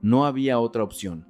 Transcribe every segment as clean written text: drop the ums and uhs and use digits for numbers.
No había otra opción.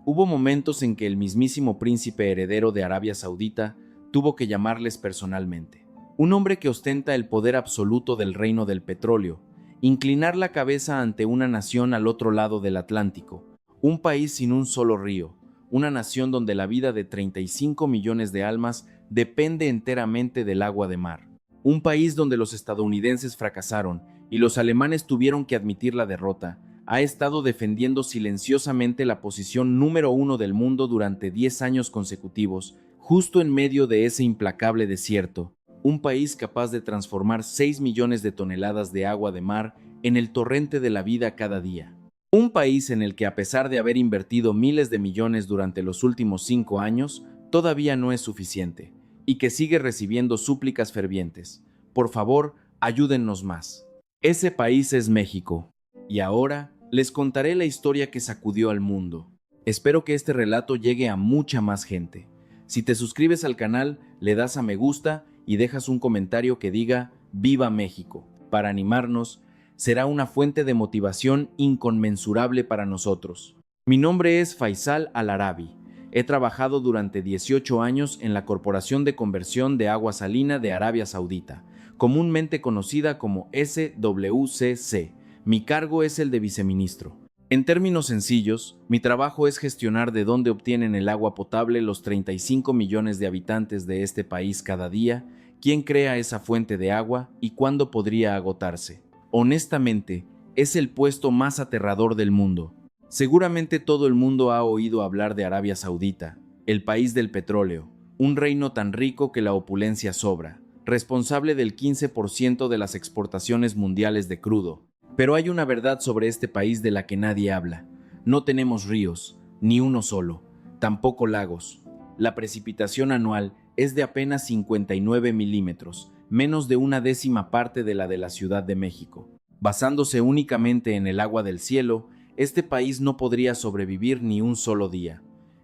Hubo momentos en que el mismísimo príncipe heredero de Arabia Saudita tuvo que llamarles personalmente. Un hombre que ostenta el poder absoluto del reino del petróleo, inclinar la cabeza ante una nación al otro lado del Atlántico, un país sin un solo río, una nación donde la vida de 35 millones de almas depende enteramente del agua de mar, un país donde los estadounidenses fracasaron y los alemanes tuvieron que admitir la derrota, ha estado defendiendo silenciosamente la posición número 1 del mundo durante 10 años consecutivos, justo en medio de ese implacable desierto, un país capaz de transformar 6 millones de toneladas de agua de mar en el torrente de la vida cada día. Un país en el que, a pesar de haber invertido miles de millones durante los últimos 5 años, todavía no es suficiente, y que sigue recibiendo súplicas fervientes. Por favor, ayúdennos más. Ese país es México. Y ahora les contaré la historia que sacudió al mundo. Espero que este relato llegue a mucha más gente. Si te suscribes al canal, le das a me gusta y dejas un comentario que diga ¡Viva México! Para animarnos, será una fuente de motivación inconmensurable para nosotros. Mi nombre es Faisal Al-Arabi. He trabajado durante 18 años en la Corporación de Conversión de Agua Salina de Arabia Saudita, comúnmente conocida como SWCC. Mi cargo es el de viceministro. En términos sencillos, mi trabajo es gestionar de dónde obtienen el agua potable los 35 millones de habitantes de este país cada día, quién crea esa fuente de agua y cuándo podría agotarse. Honestamente, es el puesto más aterrador del mundo. Seguramente todo el mundo ha oído hablar de Arabia Saudita, el país del petróleo, un reino tan rico que la opulencia sobra, responsable del 15% de las exportaciones mundiales de crudo. Pero hay una verdad sobre este país de la que nadie habla. No tenemos ríos, ni uno solo, tampoco lagos. La precipitación anual es de apenas 59 milímetros, menos de una décima parte de la de la Ciudad de México. Basándose únicamente en el agua del cielo, este país no podría sobrevivir ni un solo día.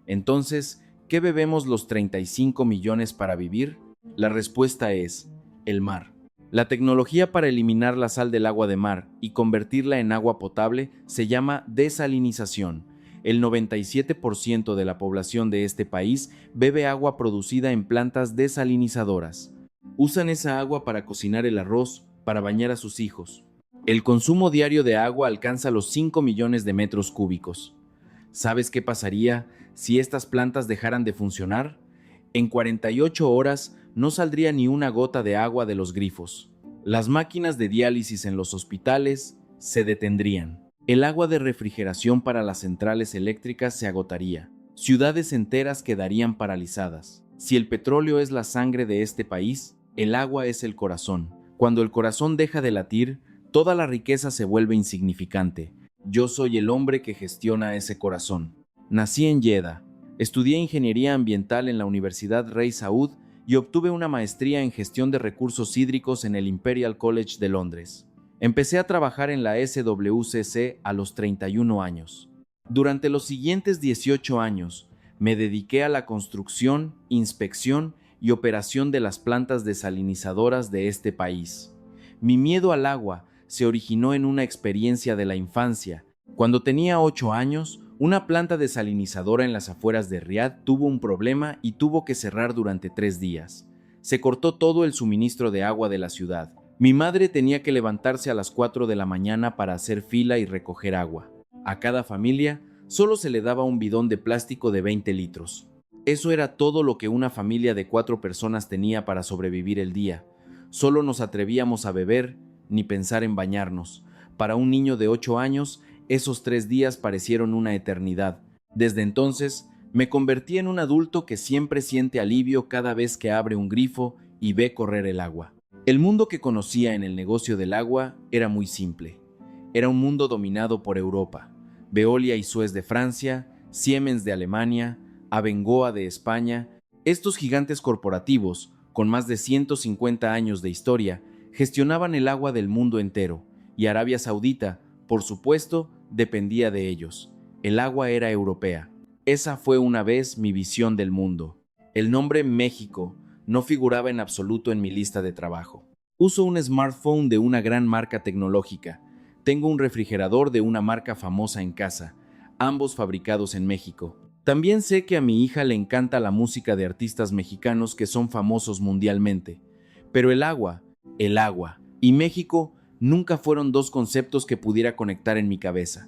Entonces, ¿qué bebemos los 35 millones para vivir? La respuesta es el mar. La tecnología para eliminar la sal del agua de mar y convertirla en agua potable se llama desalinización. El 97% de la población de este país bebe agua producida en plantas desalinizadoras. Usan esa agua para cocinar el arroz, para bañar a sus hijos. El consumo diario de agua alcanza los 5 millones de metros cúbicos. ¿Sabes qué pasaría si estas plantas dejaran de funcionar? En 48 horas no saldría ni una gota de agua de los grifos. Las máquinas de diálisis en los hospitales se detendrían. El agua de refrigeración para las centrales eléctricas se agotaría. Ciudades enteras quedarían paralizadas. Si el petróleo es la sangre de este país, el agua es el corazón. Cuando el corazón deja de latir, toda la riqueza se vuelve insignificante. Yo soy el hombre que gestiona ese corazón. Nací en Jeddah. Estudié ingeniería ambiental en la Universidad Rey Saud y obtuve una maestría en gestión de recursos hídricos en el Imperial College de Londres. Empecé a trabajar en la SWCC a los 31 años. Durante los siguientes 18 años, me dediqué a la construcción, inspección y operación de las plantas desalinizadoras de este país. Mi miedo al agua se originó en una experiencia de la infancia. Cuando tenía 8 años, una planta desalinizadora en las afueras de Riad tuvo un problema y tuvo que cerrar durante 3 días. Se cortó todo el suministro de agua de la ciudad. Mi madre tenía que levantarse a las 4 de la mañana para hacer fila y recoger agua. A cada familia solo se le daba un bidón de plástico de 20 litros. Eso era todo lo que una familia de 4 personas tenía para sobrevivir el día. Solo nos atrevíamos a beber ni pensar en bañarnos. Para un niño de 8 años, esos 3 días parecieron una eternidad. Desde entonces, me convertí en un adulto que siempre siente alivio cada vez que abre un grifo y ve correr el agua. El mundo que conocía en el negocio del agua era muy simple. Era un mundo dominado por Europa. Veolia y Suez de Francia, Siemens de Alemania, Abengoa de España. Estos gigantes corporativos, con más de 150 años de historia, gestionaban el agua del mundo entero, y Arabia Saudita, por supuesto, dependía de ellos. El agua era europea. Esa fue una vez mi visión del mundo. El nombre México no figuraba en absoluto en mi lista de trabajo. Uso un smartphone de una gran marca tecnológica. Tengo un refrigerador de una marca famosa en casa. ambos fabricados en México. También sé que a mi hija le encanta la música de artistas mexicanos que son famosos mundialmente, pero el agua y México nunca fueron dos conceptos que pudiera conectar en mi cabeza.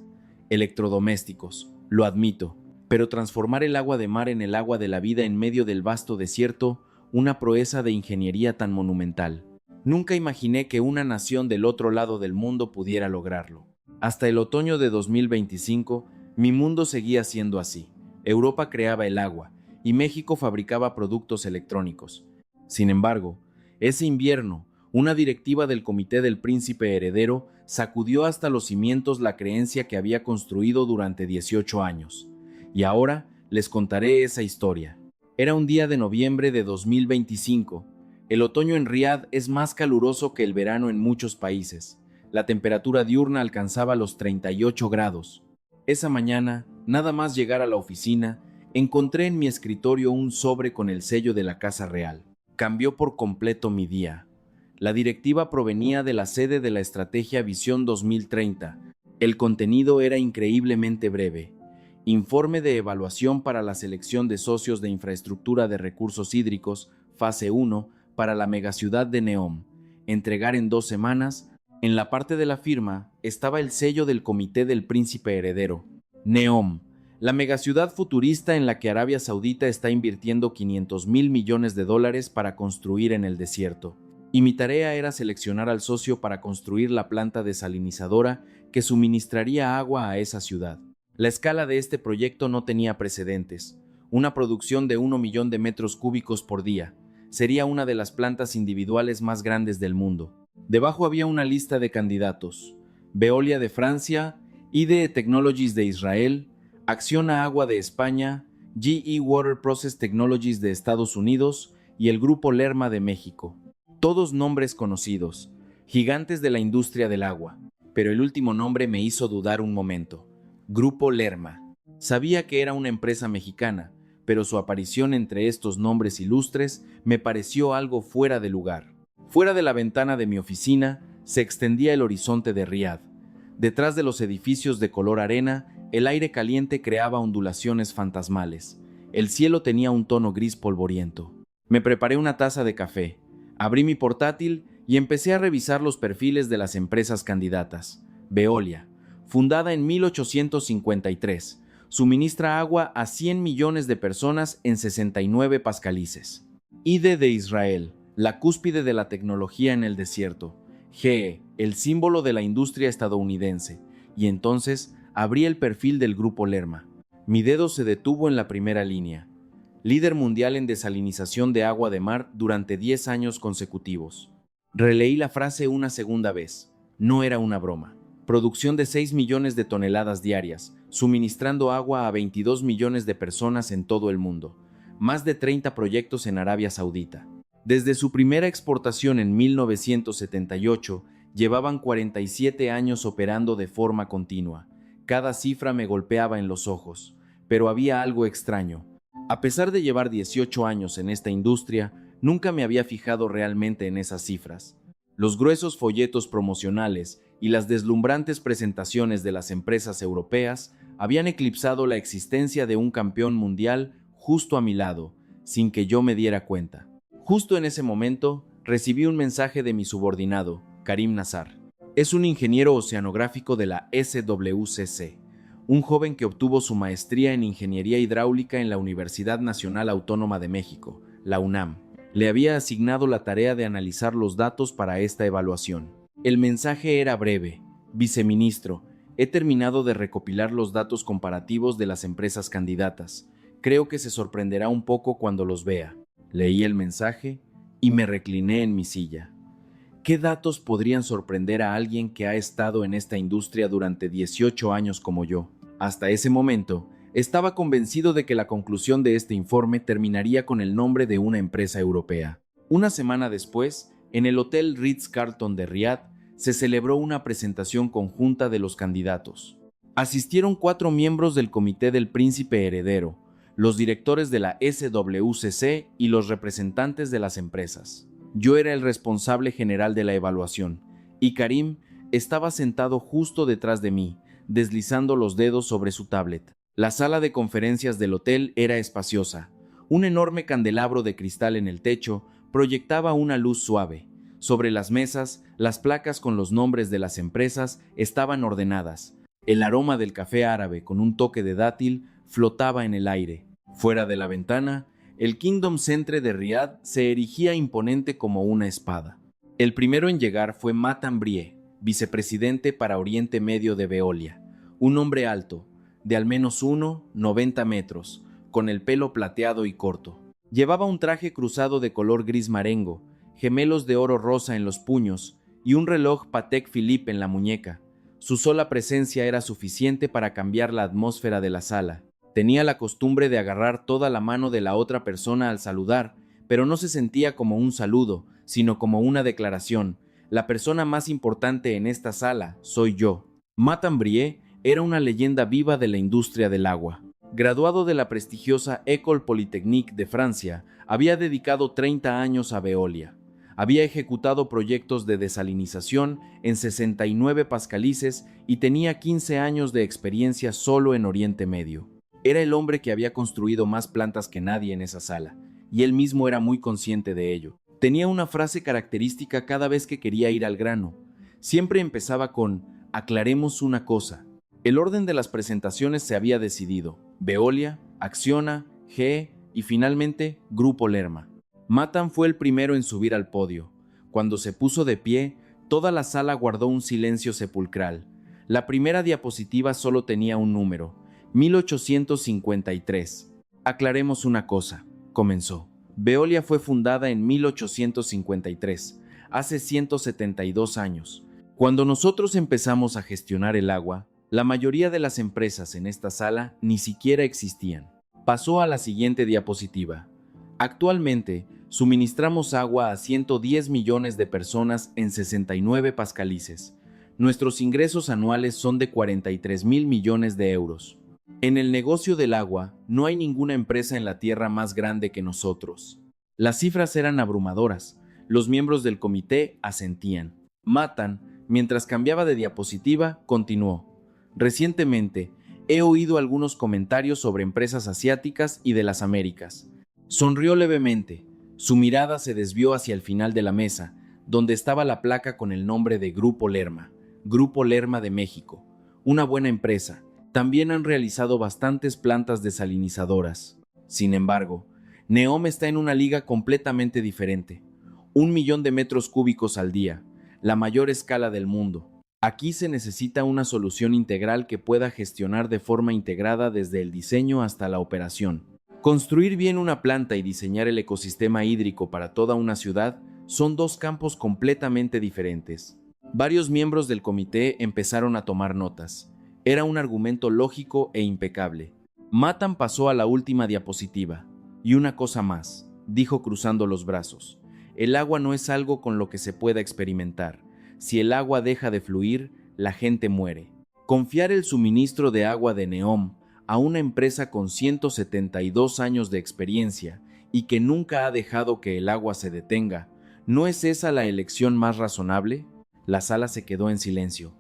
Electrodomésticos, lo admito, pero transformar el agua de mar en el agua de la vida en medio del vasto desierto, una proeza de ingeniería tan monumental. Nunca imaginé que una nación del otro lado del mundo pudiera lograrlo. Hasta el otoño de 2025, mi mundo seguía siendo así. Europa creaba el agua y México fabricaba productos electrónicos. Sin embargo, ese invierno, una directiva del Comité del Príncipe Heredero sacudió hasta los cimientos la creencia que había construido durante 18 años. Y ahora les contaré esa historia. Era un día de noviembre de 2025. El otoño en Riad es más caluroso que el verano en muchos países. La temperatura diurna alcanzaba los 38 grados. Esa mañana, nada más llegar a la oficina, encontré en mi escritorio un sobre con el sello de la Casa Real. Cambió por completo mi día. La directiva provenía de la sede de la Estrategia Visión 2030. El contenido era increíblemente breve. Informe de evaluación para la selección de socios de infraestructura de recursos hídricos, fase 1, para la megaciudad de Neom. Entregar en 2 semanas. En la parte de la firma estaba el sello del Comité del Príncipe Heredero. Neom, la megaciudad futurista en la que Arabia Saudita está invirtiendo $500,000 millones para construir en el desierto. Y mi tarea era seleccionar al socio para construir la planta desalinizadora que suministraría agua a esa ciudad. La escala de este proyecto no tenía precedentes. Una producción de 1 millón de metros cúbicos por día. Sería una de las plantas individuales más grandes del mundo. Debajo había una lista de candidatos: Veolia de Francia, IDE Technologies de Israel, Acciona Agua de España, GE Water Process Technologies de Estados Unidos y el Grupo Lerma de México. Todos nombres conocidos, gigantes de la industria del agua, pero el último nombre me hizo dudar un momento. Grupo Lerma. Sabía que era una empresa mexicana, pero su aparición entre estos nombres ilustres me pareció algo fuera de lugar. Fuera de la ventana de mi oficina se extendía el horizonte de Riad. Detrás de los edificios de color arena, el aire caliente creaba ondulaciones fantasmales. El cielo tenía un tono gris polvoriento. Me preparé una taza de café, abrí mi portátil y empecé a revisar los perfiles de las empresas candidatas. Veolia, fundada en 1853, suministra agua a 100 millones de personas en 69 pascalices. IDE de Israel, la cúspide de la tecnología en el desierto. GE, el símbolo de la industria estadounidense. Y entonces abrí el perfil del Grupo Lerma. Mi dedo se detuvo en la primera línea. Líder mundial en desalinización de agua de mar durante 10 años consecutivos. Releí la frase una segunda vez. No era una broma. Producción de 6 millones de toneladas diarias, suministrando agua a 22 millones de personas en todo el mundo. Más de 30 proyectos en Arabia Saudita. Desde su primera exportación en 1978, llevaban 47 años operando de forma continua. Cada cifra me golpeaba en los ojos, pero había algo extraño. A pesar de llevar 18 años en esta industria, nunca me había fijado realmente en esas cifras. Los gruesos folletos promocionales y las deslumbrantes presentaciones de las empresas europeas habían eclipsado la existencia de un campeón mundial justo a mi lado, sin que yo me diera cuenta. Justo en ese momento, recibí un mensaje de mi subordinado, Karim Nazar. Es un ingeniero oceanográfico de la SWCC, un joven que obtuvo su maestría en Ingeniería Hidráulica en la Universidad Nacional Autónoma de México, la UNAM. Le había asignado la tarea de analizar los datos para esta evaluación. El mensaje era breve. Viceministro, he terminado de recopilar los datos comparativos de las empresas candidatas. Creo que se sorprenderá un poco cuando los vea. Leí el mensaje y me recliné en mi silla. ¿Qué datos podrían sorprender a alguien que ha estado en esta industria durante 18 años como yo? Hasta ese momento, estaba convencido de que la conclusión de este informe terminaría con el nombre de una empresa europea. Una semana después, en el Hotel Ritz-Carlton de Riad, se celebró una presentación conjunta de los candidatos. Asistieron 4 miembros del Comité del Príncipe Heredero, los directores de la SWCC y los representantes de las empresas. Yo era el responsable general de la evaluación, y Karim estaba sentado justo detrás de mí, deslizando los dedos sobre su tablet. La sala de conferencias del hotel era espaciosa. Un enorme candelabro de cristal en el techo proyectaba una luz suave. Sobre las mesas, las placas con los nombres de las empresas estaban ordenadas. El aroma del café árabe con un toque de dátil flotaba en el aire. Fuera de la ventana, el Kingdom Centre de Riad se erigía imponente como una espada. El primero en llegar fue Matan Brie, vicepresidente para Oriente Medio de Veolia, un hombre alto, de al menos 1,90 metros, con el pelo plateado y corto. Llevaba un traje cruzado de color gris marengo, gemelos de oro rosa en los puños y un reloj Patek Philippe en la muñeca. Su sola presencia era suficiente para cambiar la atmósfera de la sala. Tenía la costumbre de agarrar toda la mano de la otra persona al saludar, pero no se sentía como un saludo, sino como una declaración. La persona más importante en esta sala soy yo. Matan Brie era una leyenda viva de la industria del agua. Graduado de la prestigiosa École Polytechnique de Francia, había dedicado 30 años a Veolia. Había ejecutado proyectos de desalinización en 69 pascalices y tenía 15 años de experiencia solo en Oriente Medio. Era el hombre que había construido más plantas que nadie en esa sala, y él mismo era muy consciente de ello. Tenía una frase característica cada vez que quería ir al grano. Siempre empezaba con «aclaremos una cosa». El orden de las presentaciones se había decidido: Veolia, Acciona, GE y finalmente Grupo Lerma. Matan fue el primero en subir al podio. Cuando se puso de pie, toda la sala guardó un silencio sepulcral. La primera diapositiva solo tenía un número: 1853. Aclaremos una cosa, comenzó. Veolia fue fundada en 1853, hace 172 años. Cuando nosotros empezamos a gestionar el agua, la mayoría de las empresas en esta sala ni siquiera existían. Pasó a la siguiente diapositiva. Actualmente, suministramos agua a 110 millones de personas en 69 pascalices. Nuestros ingresos anuales son de 43.000 millones de euros. En el negocio del agua, no hay ninguna empresa en la Tierra más grande que nosotros. Las cifras eran abrumadoras. Los miembros del comité asentían. Matan, mientras cambiaba de diapositiva, continuó. Recientemente, he oído algunos comentarios sobre empresas asiáticas y de las Américas. Sonrió levemente. Su mirada se desvió hacia el final de la mesa, donde estaba la placa con el nombre de Grupo Lerma de México. Una buena empresa. También han realizado bastantes plantas desalinizadoras. Sin embargo, NEOM está en una liga completamente diferente. 1 millón de metros cúbicos al día, la mayor escala del mundo. Aquí se necesita una solución integral que pueda gestionar de forma integrada desde el diseño hasta la operación. Construir bien una planta y diseñar el ecosistema hídrico para toda una ciudad son dos campos completamente diferentes. Varios miembros del comité empezaron a tomar notas. Era un argumento lógico e impecable. Matan pasó a la última diapositiva. Y una cosa más, dijo cruzando los brazos. El agua no es algo con lo que se pueda experimentar. Si el agua deja de fluir, la gente muere. Confiar el suministro de agua de NEOM a una empresa con 172 años de experiencia y que nunca ha dejado que el agua se detenga, ¿no es esa la elección más razonable? La sala se quedó en silencio.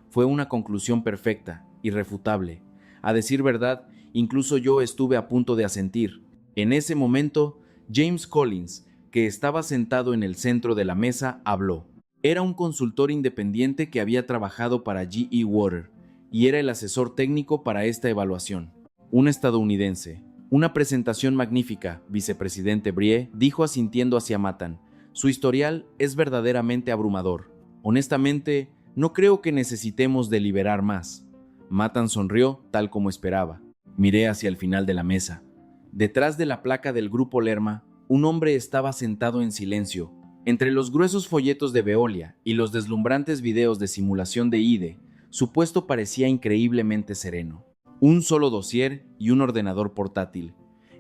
Fue una conclusión perfecta, irrefutable. A decir verdad, incluso yo estuve a punto de asentir. En ese momento, James Collins, que estaba sentado en el centro de la mesa, habló. Era un consultor independiente que había trabajado para GE Water y era el asesor técnico para esta evaluación. Un estadounidense. Una presentación magnífica, vicepresidente Brie, dijo asintiendo hacia Matan. Su historial es verdaderamente abrumador. Honestamente, no creo que necesitemos deliberar más. Matan sonrió tal como esperaba. Miré hacia el final de la mesa. Detrás de la placa del Grupo Lerma, un hombre estaba sentado en silencio. Entre los gruesos folletos de Veolia y los deslumbrantes videos de simulación de IDE, su puesto parecía increíblemente sereno. Un solo dossier y un ordenador portátil.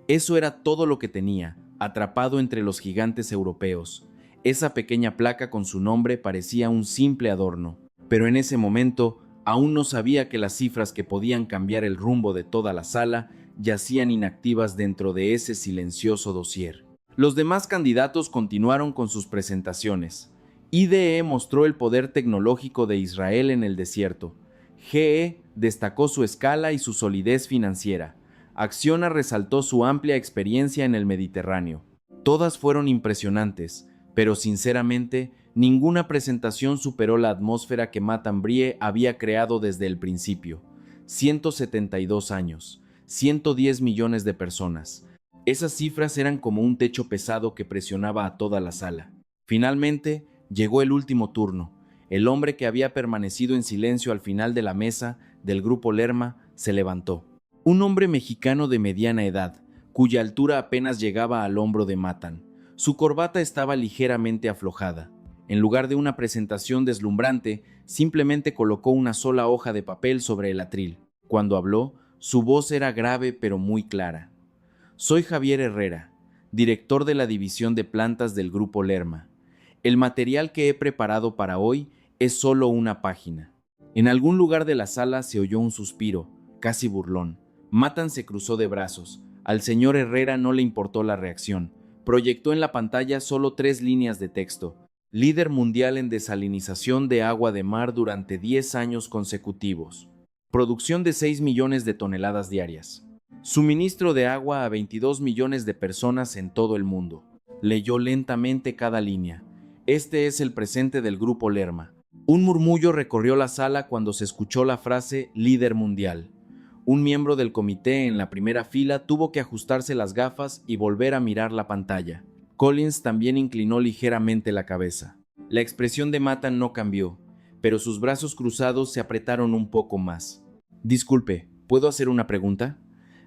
Eso era todo lo que tenía, atrapado entre los gigantes europeos. Esa pequeña placa con su nombre parecía un simple adorno, pero en ese momento aún no sabía que las cifras que podían cambiar el rumbo de toda la sala yacían inactivas dentro de ese silencioso dossier. Los demás candidatos continuaron con sus presentaciones. IDE mostró el poder tecnológico de Israel en el desierto. GE destacó su escala y su solidez financiera. Acciona resaltó su amplia experiencia en el Mediterráneo. Todas fueron impresionantes, pero sinceramente, ninguna presentación superó la atmósfera que Matan Brie había creado desde el principio. 172 años, 110 millones de personas. Esas cifras eran como un techo pesado que presionaba a toda la sala. Finalmente, llegó el último turno. El hombre que había permanecido en silencio al final de la mesa del grupo Lerma se levantó. Un hombre mexicano de mediana edad, cuya altura apenas llegaba al hombro de Matan. Su corbata estaba ligeramente aflojada. En lugar de una presentación deslumbrante, simplemente colocó una sola hoja de papel sobre el atril. Cuando habló, su voz era grave pero muy clara. Soy Javier Herrera, director de la división de plantas del grupo Lerma. El material que he preparado para hoy es solo una página. En algún lugar de la sala se oyó un suspiro, casi burlón. Matan se cruzó de brazos. Al señor Herrera no le importó la reacción. Proyectó en la pantalla solo 3 líneas de texto. Líder mundial en desalinización de agua de mar durante 10 años consecutivos. Producción de 6 millones de toneladas diarias. Suministro de agua a 22 millones de personas en todo el mundo. Leyó lentamente cada línea. Este es el presente del grupo Lerma. Un murmullo recorrió la sala cuando se escuchó la frase líder mundial. Un miembro del comité en la primera fila tuvo que ajustarse las gafas y volver a mirar la pantalla. Collins también inclinó ligeramente la cabeza. La expresión de Matan no cambió, pero sus brazos cruzados se apretaron un poco más. Disculpe, ¿puedo hacer una pregunta?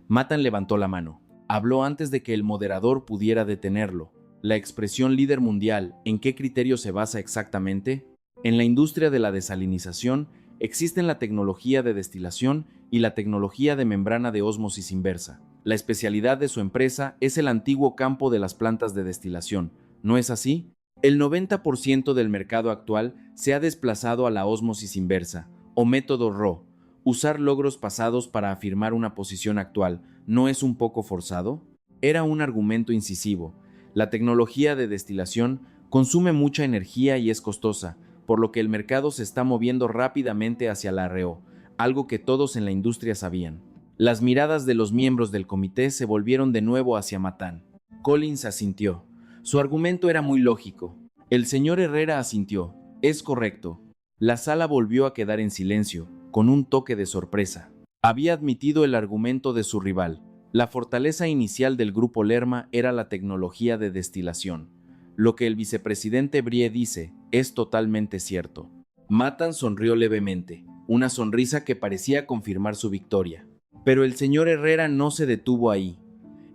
Matan levantó la mano. Habló antes de que el moderador pudiera detenerlo. La expresión líder mundial, ¿en qué criterio se basa exactamente? En la industria de la desalinización existen la tecnología de destilación y la tecnología de membrana de ósmosis inversa. La especialidad de su empresa es el antiguo campo de las plantas de destilación, ¿no es así? El 90% del mercado actual se ha desplazado a la ósmosis inversa, o método RO. ¿Usar logros pasados para afirmar una posición actual no es un poco forzado? Era un argumento incisivo. La tecnología de destilación consume mucha energía y es costosa, por lo que el mercado se está moviendo rápidamente hacia la RO, algo que todos en la industria sabían. Las miradas de los miembros del comité se volvieron de nuevo hacia Matan. Collins asintió. Su argumento era muy lógico. El señor Herrera asintió. Es correcto. La sala volvió a quedar en silencio, con un toque de sorpresa. Había admitido el argumento de su rival. La fortaleza inicial del grupo Lerma era la tecnología de destilación. Lo que el vicepresidente Brie dice es totalmente cierto. Matan sonrió levemente, una sonrisa que parecía confirmar su victoria. Pero el señor Herrera no se detuvo ahí.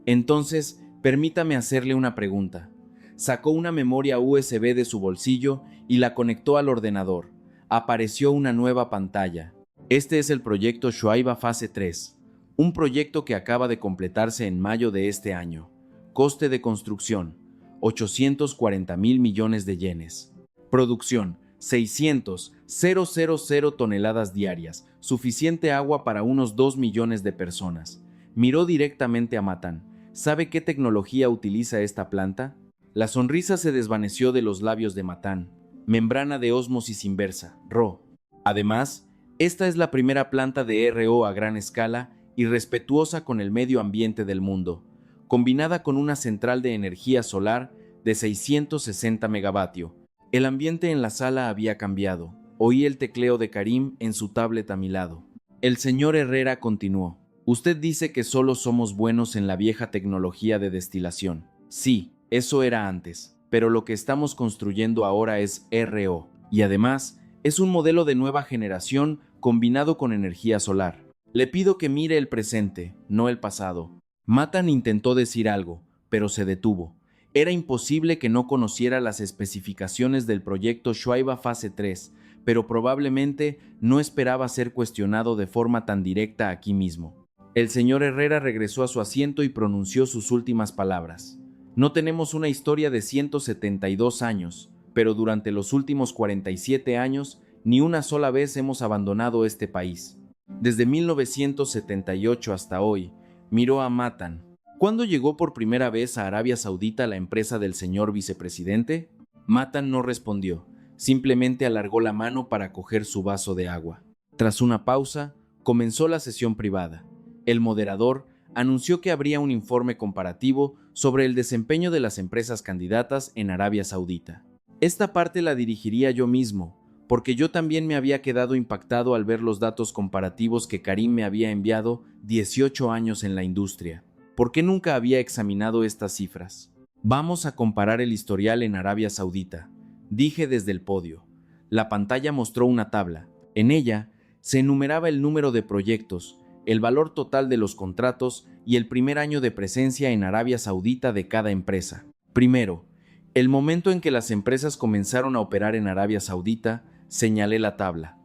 Entonces, permítame hacerle una pregunta. Sacó una memoria USB de su bolsillo y la conectó al ordenador. Apareció una nueva pantalla. Este es el proyecto Shuaiba Fase 3, un proyecto que acaba de completarse en mayo de este año. Coste de construcción, 840,000 millones de yenes. Producción, 600,000 toneladas diarias, suficiente agua para unos 2 millones de personas. Miró directamente a Matan. ¿Sabe qué tecnología utiliza esta planta? La sonrisa se desvaneció de los labios de Matan. Membrana de ósmosis inversa, RO. Además, esta es la primera planta de RO a gran escala y respetuosa con el medio ambiente del mundo, combinada con una central de energía solar de 660 megavatios. El ambiente en la sala había cambiado. Oí el tecleo de Karim en su tablet a mi lado. El señor Herrera continuó. Usted dice que solo somos buenos en la vieja tecnología de destilación. Sí, eso era antes, pero lo que estamos construyendo ahora es RO, y además es un modelo de nueva generación combinado con energía solar. Le pido que mire el presente, no el pasado. Matan intentó decir algo, pero se detuvo. Era imposible que no conociera las especificaciones del proyecto Shuaiba Fase 3, pero probablemente no esperaba ser cuestionado de forma tan directa aquí mismo. El señor Herrera regresó a su asiento y pronunció sus últimas palabras. No tenemos una historia de 172 años, pero durante los últimos 47 años, ni una sola vez hemos abandonado este país. Desde 1978 hasta hoy, miró a Matan. ¿Cuándo llegó por primera vez a Arabia Saudita la empresa del señor vicepresidente? Matan no respondió, simplemente alargó la mano para coger su vaso de agua. Tras una pausa, comenzó la sesión privada. El moderador anunció que habría un informe comparativo sobre el desempeño de las empresas candidatas en Arabia Saudita. Esta parte la dirigiría yo mismo, porque yo también me había quedado impactado al ver los datos comparativos que Karim me había enviado 18 años en la industria. ¿Por qué nunca había examinado estas cifras? Vamos a comparar el historial en Arabia Saudita, dije desde el podio. La pantalla mostró una tabla. En ella se enumeraba el número de proyectos, el valor total de los contratos y el primer año de presencia en Arabia Saudita de cada empresa. Primero, el momento en que las empresas comenzaron a operar en Arabia Saudita, señalé la tabla.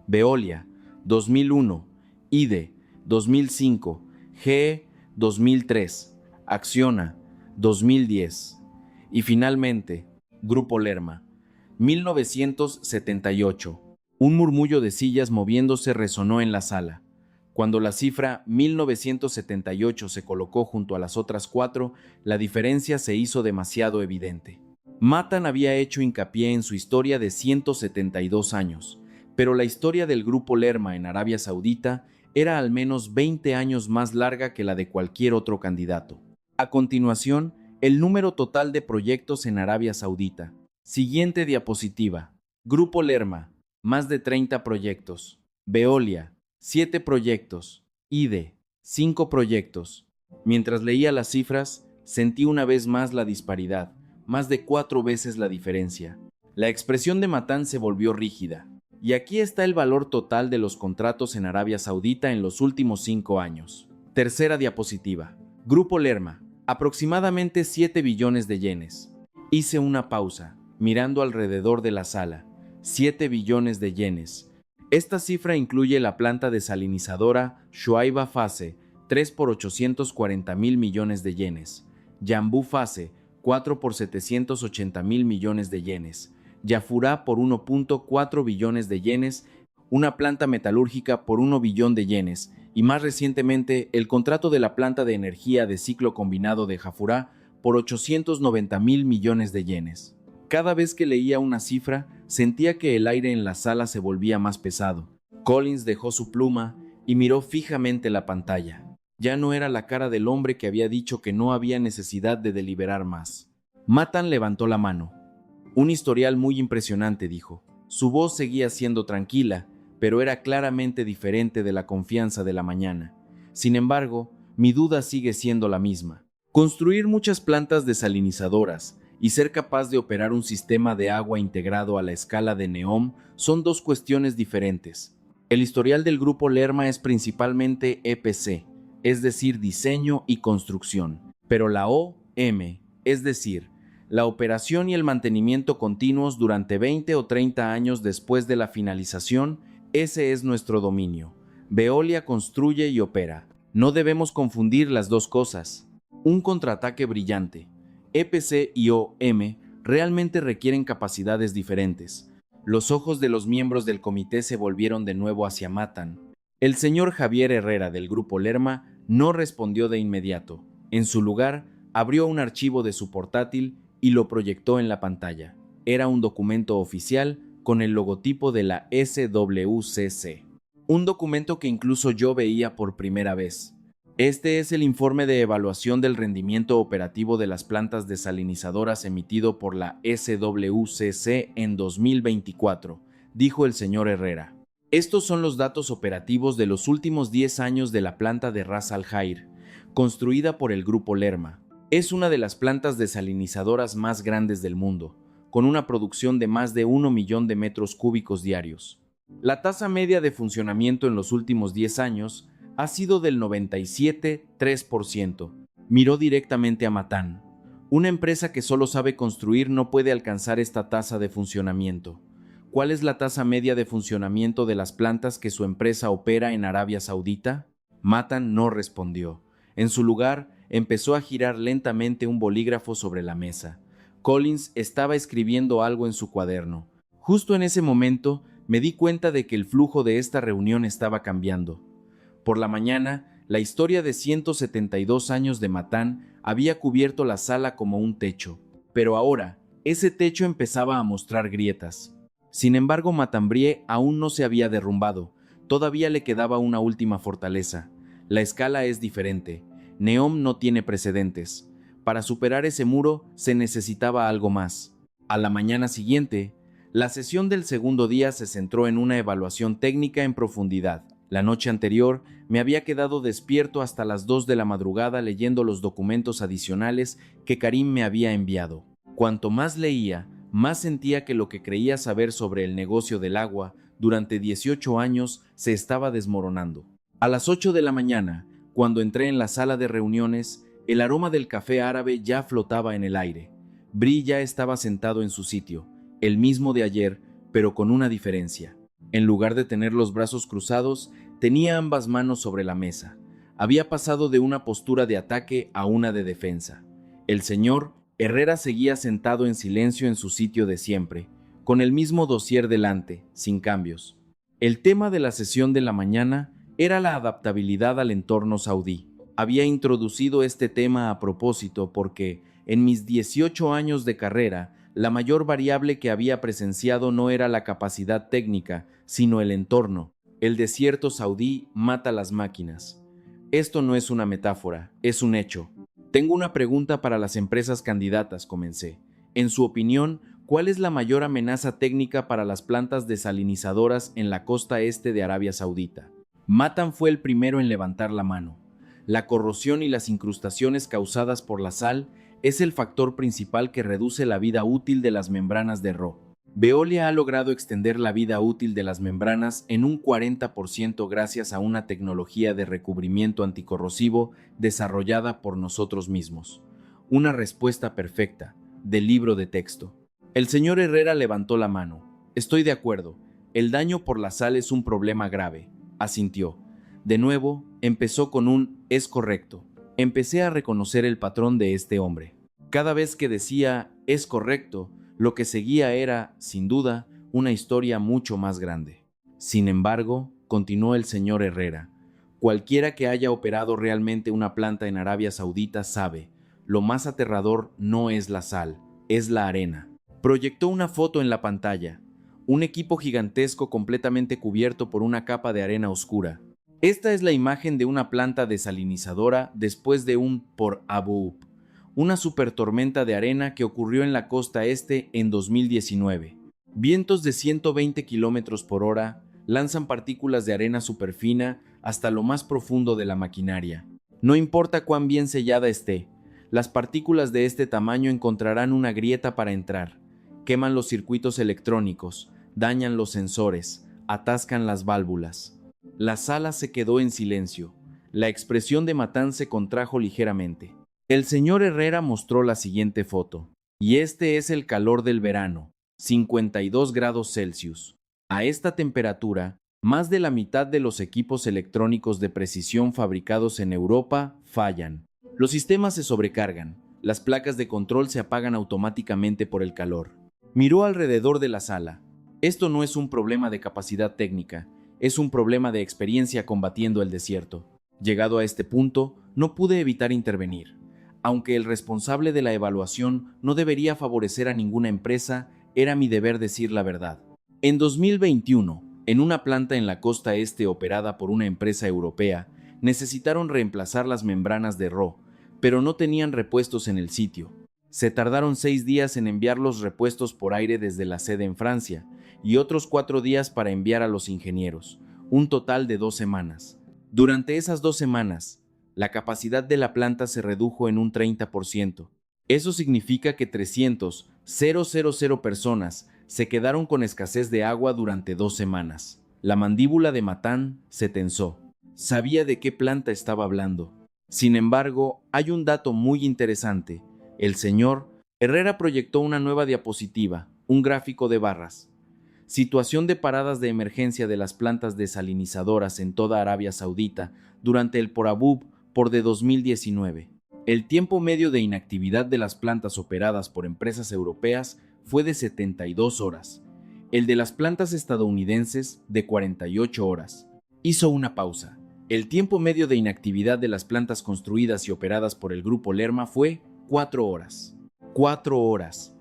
Veolia, 2001, IDE, 2005, GE, 2003, Acciona, 2010. Y finalmente, Grupo Lerma, 1978. Un murmullo de sillas moviéndose resonó en la sala. Cuando la cifra 1978 se colocó junto a las otras 4, la diferencia se hizo demasiado evidente. Matan había hecho hincapié en su historia de 172 años, pero la historia del Grupo Lerma en Arabia Saudita era al menos 20 años más larga que la de cualquier otro candidato. A continuación, el número total de proyectos en Arabia Saudita. Siguiente diapositiva. Grupo Lerma, más de 30 proyectos. Veolia, 7 proyectos. IDE, 5 proyectos. Mientras leía las cifras, sentí una vez más la disparidad, más de 4 veces la diferencia. La expresión de Matan se volvió rígida. Y aquí está el valor total de los contratos en Arabia Saudita en los últimos 5 años. Tercera diapositiva. Grupo Lerma, aproximadamente 7 billones de yenes. Hice una pausa, mirando alrededor de la sala. 7 billones de yenes. Esta cifra incluye la planta desalinizadora Shuaiba Fase, 3 por 840 mil millones de yenes. Yanbu Fase, 4 por 780 mil millones de yenes. Jafurah por 1.4 billones de yenes, una planta metalúrgica por 1 billón de yenes, y más recientemente el contrato de la planta de energía de ciclo combinado de Jafurah por 890 mil millones de yenes. Cada vez que leía una cifra, sentía que el aire en la sala se volvía más pesado. Collins dejó su pluma y miró fijamente la pantalla. Ya no era la cara del hombre que había dicho que no había necesidad de deliberar más. Matan levantó la mano. Un historial muy impresionante, dijo. Su voz seguía siendo tranquila, pero era claramente diferente de la confianza de la mañana. Sin embargo, mi duda sigue siendo la misma. Construir muchas plantas desalinizadoras y ser capaz de operar un sistema de agua integrado a la escala de NEOM son dos cuestiones diferentes. El historial del Grupo Lerma es principalmente EPC, es decir, diseño y construcción, pero la OM, es decir, la operación y el mantenimiento continuos durante 20 o 30 años después de la finalización, ese es nuestro dominio. Veolia construye y opera. No debemos confundir las dos cosas. Un contraataque brillante. EPC y OM realmente requieren capacidades diferentes. Los ojos de los miembros del comité se volvieron de nuevo hacia Matan. El señor Javier Herrera del Grupo Lerma no respondió de inmediato. En su lugar, abrió un archivo de su portátil y lo proyectó en la pantalla. Era un documento oficial con el logotipo de la SWCC. Un documento que incluso yo veía por primera vez. Este es el informe de evaluación del rendimiento operativo de las plantas desalinizadoras emitido por la SWCC en 2024, dijo el señor Herrera. Estos son los datos operativos de los últimos 10 años de la planta de Ras Al Khair, construida por el Grupo Lerma. Es una de las plantas desalinizadoras más grandes del mundo, con una producción de más de 1 millón de metros cúbicos diarios. La tasa media de funcionamiento en los últimos 10 años ha sido del 97,3%. Miró directamente a Matan. Una empresa que solo sabe construir no puede alcanzar esta tasa de funcionamiento. ¿Cuál es la tasa media de funcionamiento de las plantas que su empresa opera en Arabia Saudita? Matan no respondió. En su lugar, empezó a girar lentamente un bolígrafo sobre la mesa. Collins estaba escribiendo algo en su cuaderno. Justo en ese momento, me di cuenta de que el flujo de esta reunión estaba cambiando. Por la mañana, la historia de 172 años de Matan había cubierto la sala como un techo, pero ahora, ese techo empezaba a mostrar grietas. Sin embargo, Matambrié aún no se había derrumbado. Todavía le quedaba una última fortaleza. La escala es diferente. Neom no tiene precedentes. Para superar ese muro se necesitaba algo más. A la mañana siguiente, la sesión del segundo día se centró en una evaluación técnica en profundidad. La noche anterior me había quedado despierto hasta las 2 de la madrugada leyendo los documentos adicionales que Karim me había enviado. Cuanto más leía, más sentía que lo que creía saber sobre el negocio del agua durante 18 años se estaba desmoronando. A las 8 de la mañana, cuando entré en la sala de reuniones, el aroma del café árabe ya flotaba en el aire. Bri ya estaba sentado en su sitio, el mismo de ayer, pero con una diferencia. En lugar de tener los brazos cruzados, tenía ambas manos sobre la mesa. Había pasado de una postura de ataque a una de defensa. El señor Herrera seguía sentado en silencio en su sitio de siempre, con el mismo dossier delante, sin cambios. El tema de la sesión de la mañana era la adaptabilidad al entorno saudí. Había introducido este tema a propósito porque, en mis 18 años de carrera, la mayor variable que había presenciado no era la capacidad técnica, sino el entorno. El desierto saudí mata las máquinas. Esto no es una metáfora, es un hecho. Tengo una pregunta para las empresas candidatas, comencé. En su opinión, ¿cuál es la mayor amenaza técnica para las plantas desalinizadoras en la costa este de Arabia Saudita? Matan fue el primero en levantar la mano. La corrosión y las incrustaciones causadas por la sal es el factor principal que reduce la vida útil de las membranas de Ro. Veolia ha logrado extender la vida útil de las membranas en un 40% gracias a una tecnología de recubrimiento anticorrosivo desarrollada por nosotros mismos. Una respuesta perfecta, del libro de texto. El señor Herrera levantó la mano. Estoy de acuerdo. El daño por la sal es un problema grave. Asintió. De nuevo, empezó con un «es correcto». Empecé a reconocer el patrón de este hombre. Cada vez que decía «es correcto», lo que seguía era, sin duda, una historia mucho más grande. Sin embargo, continuó el señor Herrera, cualquiera que haya operado realmente una planta en Arabia Saudita sabe, lo más aterrador no es la sal, es la arena. Proyectó una foto en la pantalla, un equipo gigantesco completamente cubierto por una capa de arena oscura. Esta es la imagen de una planta desalinizadora después de un por Abu, una supertormenta de arena que ocurrió en la costa este en 2019. Vientos de 120 km por hora lanzan partículas de arena superfina hasta lo más profundo de la maquinaria. No importa cuán bien sellada esté, las partículas de este tamaño encontrarán una grieta para entrar, queman los circuitos electrónicos, dañan los sensores, atascan las válvulas. La sala se quedó en silencio. La expresión de Matán se contrajo ligeramente. El señor Herrera mostró la siguiente foto. Y este es el calor del verano, 52 grados Celsius. A esta temperatura, más de la mitad de los equipos electrónicos de precisión fabricados en Europa fallan. Los sistemas se sobrecargan. Las placas de control se apagan automáticamente por el calor. Miró alrededor de la sala. Esto no es un problema de capacidad técnica, es un problema de experiencia combatiendo el desierto. Llegado a este punto, no pude evitar intervenir. Aunque el responsable de la evaluación no debería favorecer a ninguna empresa, era mi deber decir la verdad. En 2021, en una planta en la costa este operada por una empresa europea, necesitaron reemplazar las membranas de Ro, pero no tenían repuestos en el sitio. Se tardaron 6 días en enviar los repuestos por aire desde la sede en Francia y otros 4 días para enviar a los ingenieros, un total de 2 semanas. Durante esas 2 semanas, la capacidad de la planta se redujo en un 30%. Eso significa que 300,000 personas se quedaron con escasez de agua durante 2 semanas. La mandíbula de Matán se tensó. Sabía de qué planta estaba hablando. Sin embargo, hay un dato muy interesante. El señor Herrera proyectó una nueva diapositiva, un gráfico de barras. Situación de paradas de emergencia de las plantas desalinizadoras en toda Arabia Saudita durante el Porabub por de 2019. El tiempo medio de inactividad de las plantas operadas por empresas europeas fue de 72 horas. El de las plantas estadounidenses de 48 horas. Hizo una pausa. El tiempo medio de inactividad de las plantas construidas y operadas por el grupo Lerma fue 4 horas. 4 horas.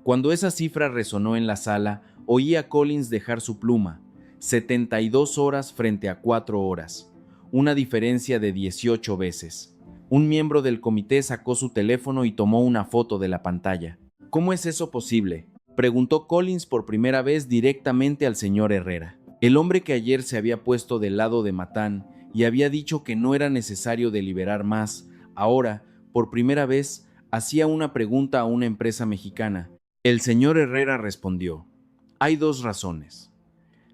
Cuando esa cifra resonó en la sala, oí a Collins dejar su pluma. 72 horas frente a 4 horas, una diferencia de 18 veces. Un miembro del comité sacó su teléfono y tomó una foto de la pantalla. ¿Cómo es eso posible?, preguntó Collins por primera vez directamente al señor Herrera. El hombre que ayer se había puesto del lado de Matán y había dicho que no era necesario deliberar más, ahora, por primera vez, hacía una pregunta a una empresa mexicana. El señor Herrera respondió: hay dos razones.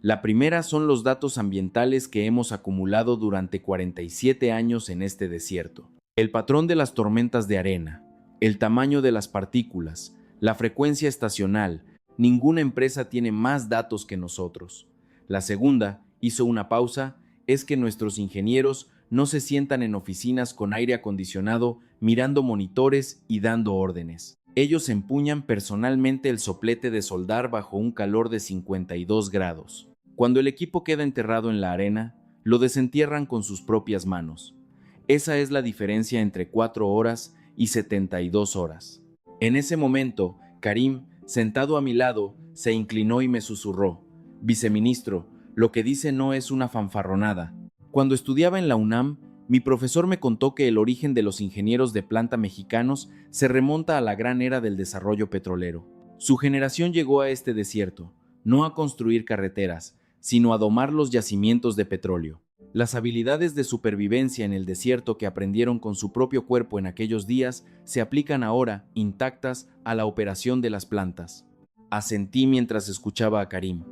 La primera son los datos ambientales que hemos acumulado durante 47 años en este desierto. El patrón de las tormentas de arena, el tamaño de las partículas, la frecuencia estacional. Ninguna empresa tiene más datos que nosotros. La segunda, hizo una pausa, es que nuestros ingenieros no se sientan en oficinas con aire acondicionado mirando monitores y dando órdenes. Ellos empuñan personalmente el soplete de soldar bajo un calor de 52 grados. Cuando el equipo queda enterrado en la arena, lo desentierran con sus propias manos. Esa es la diferencia entre 4 horas y 72 horas. En ese momento, Karim, sentado a mi lado, se inclinó y me susurró: viceministro, lo que dice no es una fanfarronada. Cuando estudiaba en la UNAM, mi profesor me contó que el origen de los ingenieros de planta mexicanos se remonta a la gran era del desarrollo petrolero. Su generación llegó a este desierto, no a construir carreteras, sino a domar los yacimientos de petróleo. Las habilidades de supervivencia en el desierto que aprendieron con su propio cuerpo en aquellos días se aplican ahora, intactas, a la operación de las plantas. Asentí mientras escuchaba a Karim.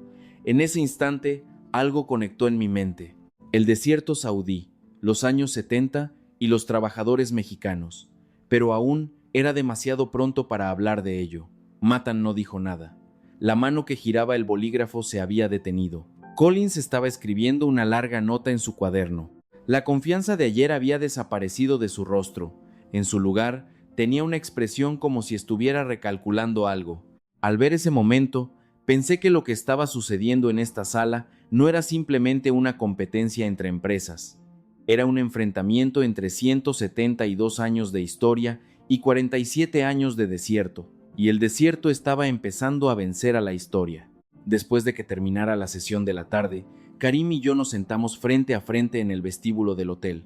En ese instante, algo conectó en mi mente. El desierto saudí, los años 70 y los trabajadores mexicanos. Pero aún era demasiado pronto para hablar de ello. Matan no dijo nada. La mano que giraba el bolígrafo se había detenido. Collins estaba escribiendo una larga nota en su cuaderno. La confianza de ayer había desaparecido de su rostro. En su lugar, tenía una expresión como si estuviera recalculando algo. Al ver ese momento, pensé que lo que estaba sucediendo en esta sala no era simplemente una competencia entre empresas. Era un enfrentamiento entre 172 años de historia y 47 años de desierto, y el desierto estaba empezando a vencer a la historia. Después de que terminara la sesión de la tarde, Karim y yo nos sentamos frente a frente en el vestíbulo del hotel.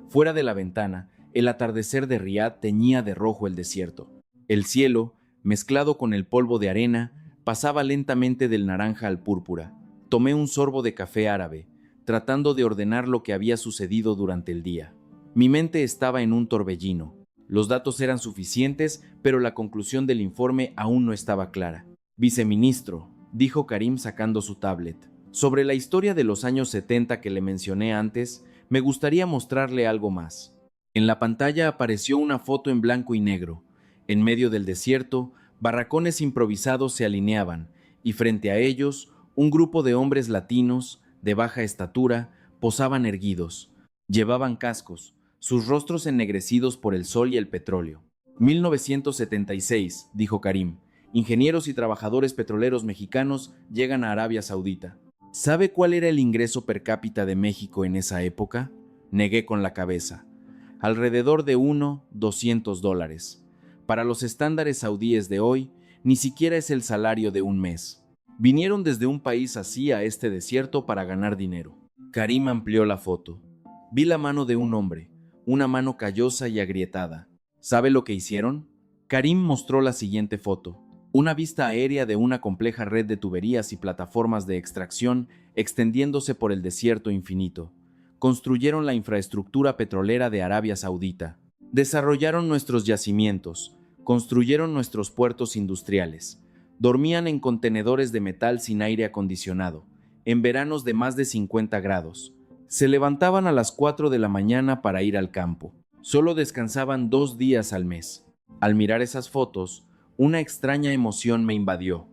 Fuera de la ventana, el atardecer de Riad teñía de rojo el desierto. El cielo, mezclado con el polvo de arena, pasaba lentamente del naranja al púrpura. Tomé un sorbo de café árabe, tratando de ordenar lo que había sucedido durante el día. Mi mente estaba en un torbellino. Los datos eran suficientes, pero la conclusión del informe aún no estaba clara. Viceministro, dijo Karim sacando su tablet. Sobre la historia de los años 70 que le mencioné antes, me gustaría mostrarle algo más. En la pantalla apareció una foto en blanco y negro. En medio del desierto, barracones improvisados se alineaban, y frente a ellos, un grupo de hombres latinos, de baja estatura, posaban erguidos. Llevaban cascos, sus rostros ennegrecidos por el sol y el petróleo. 1976, dijo Karim. Ingenieros y trabajadores petroleros mexicanos llegan a Arabia Saudita. ¿Sabe cuál era el ingreso per cápita de México en esa época? Negué con la cabeza. Alrededor de $200. Para los estándares saudíes de hoy, ni siquiera es el salario de un mes. Vinieron desde un país así a este desierto para ganar dinero. Karim amplió la foto. Vi la mano de un hombre, una mano callosa y agrietada. ¿Sabe lo que hicieron? Karim mostró la siguiente foto. Una vista aérea de una compleja red de tuberías y plataformas de extracción extendiéndose por el desierto infinito. Construyeron la infraestructura petrolera de Arabia Saudita. Desarrollaron nuestros yacimientos. Construyeron nuestros puertos industriales. Dormían en contenedores de metal sin aire acondicionado, en veranos de más de 50 grados. Se levantaban a las 4 de la mañana para ir al campo. Solo descansaban 2 días al mes. Al mirar esas fotos, una extraña emoción me invadió.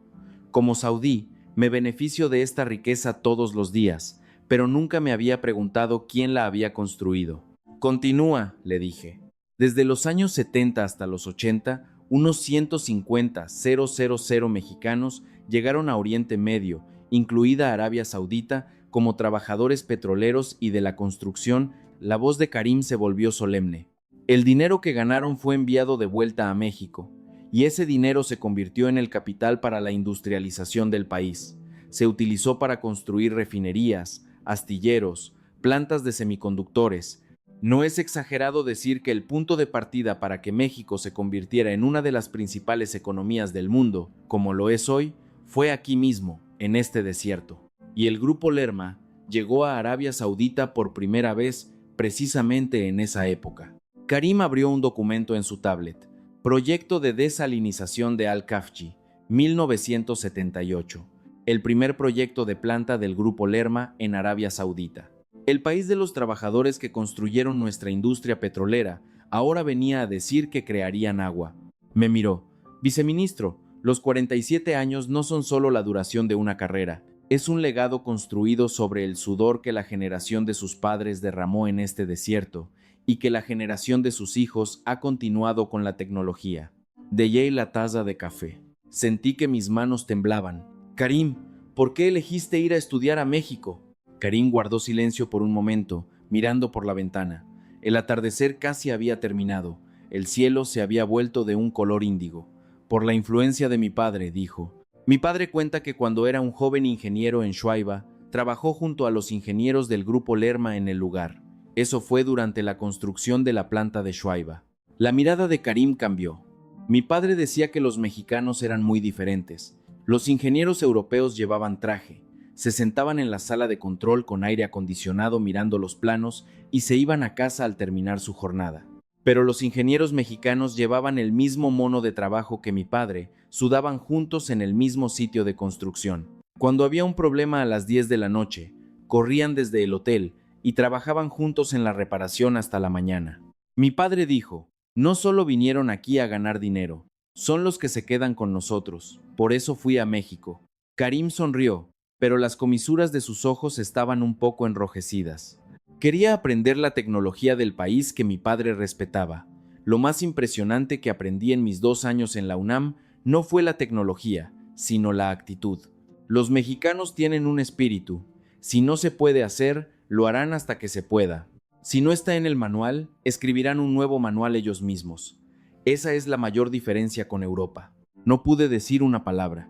Como saudí, me beneficio de esta riqueza todos los días, pero nunca me había preguntado quién la había construido. Continúa, le dije. Desde los años 70 hasta los 80, unos 150,000 mexicanos llegaron a Oriente Medio, incluida Arabia Saudita, como trabajadores petroleros y de la construcción. La voz de Karim se volvió solemne. El dinero que ganaron fue enviado de vuelta a México, y ese dinero se convirtió en el capital para la industrialización del país. se utilizó para construir refinerías, astilleros, plantas de semiconductores. No es exagerado decir que el punto de partida para que México se convirtiera en una de las principales economías del mundo, como lo es hoy, fue aquí mismo, en este desierto. Y el Grupo Lerma llegó a Arabia Saudita por primera vez precisamente en esa época. Karim abrió un documento en su tablet, Proyecto de Desalinización de Al-Khafji, 1978, el primer proyecto de planta del Grupo Lerma en Arabia Saudita. El país de los trabajadores que construyeron nuestra industria petrolera ahora venía a decir que crearían agua. Me miró. Viceministro, los 47 años no son solo la duración de una carrera, es un legado construido sobre el sudor que la generación de sus padres derramó en este desierto y que la generación de sus hijos ha continuado con la tecnología. Dejé la taza de café. Sentí que mis manos temblaban. Karim, ¿por qué elegiste ir a estudiar a México? Karim guardó silencio por un momento, mirando por la ventana. El atardecer casi había terminado. El cielo se había vuelto de un color índigo. Por la influencia de mi padre, dijo. Mi padre cuenta que cuando era un joven ingeniero en Shuaibah, trabajó junto a los ingenieros del Grupo Lerma en el lugar. Eso fue durante la construcción de la planta de Shuaibah. La mirada de Karim cambió. Mi padre decía que los mexicanos eran muy diferentes. Los ingenieros europeos llevaban traje, se sentaban en la sala de control con aire acondicionado mirando los planos y se iban a casa al terminar su jornada. Pero los ingenieros mexicanos llevaban el mismo mono de trabajo que mi padre, sudaban juntos en el mismo sitio de construcción. Cuando había un problema a las 10 de la noche, corrían desde el hotel y trabajaban juntos en la reparación hasta la mañana. Mi padre dijo, no solo vinieron aquí a ganar dinero, son los que se quedan con nosotros, por eso fui a México. Karim sonrió, pero las comisuras de sus ojos estaban un poco enrojecidas. Quería aprender la tecnología del país que mi padre respetaba. Lo más impresionante que aprendí en mis 2 años en la UNAM no fue la tecnología, sino la actitud. Los mexicanos tienen un espíritu. Si no se puede hacer, lo harán hasta que se pueda. Si no está en el manual, escribirán un nuevo manual ellos mismos. Esa es la mayor diferencia con Europa. No pude decir una palabra.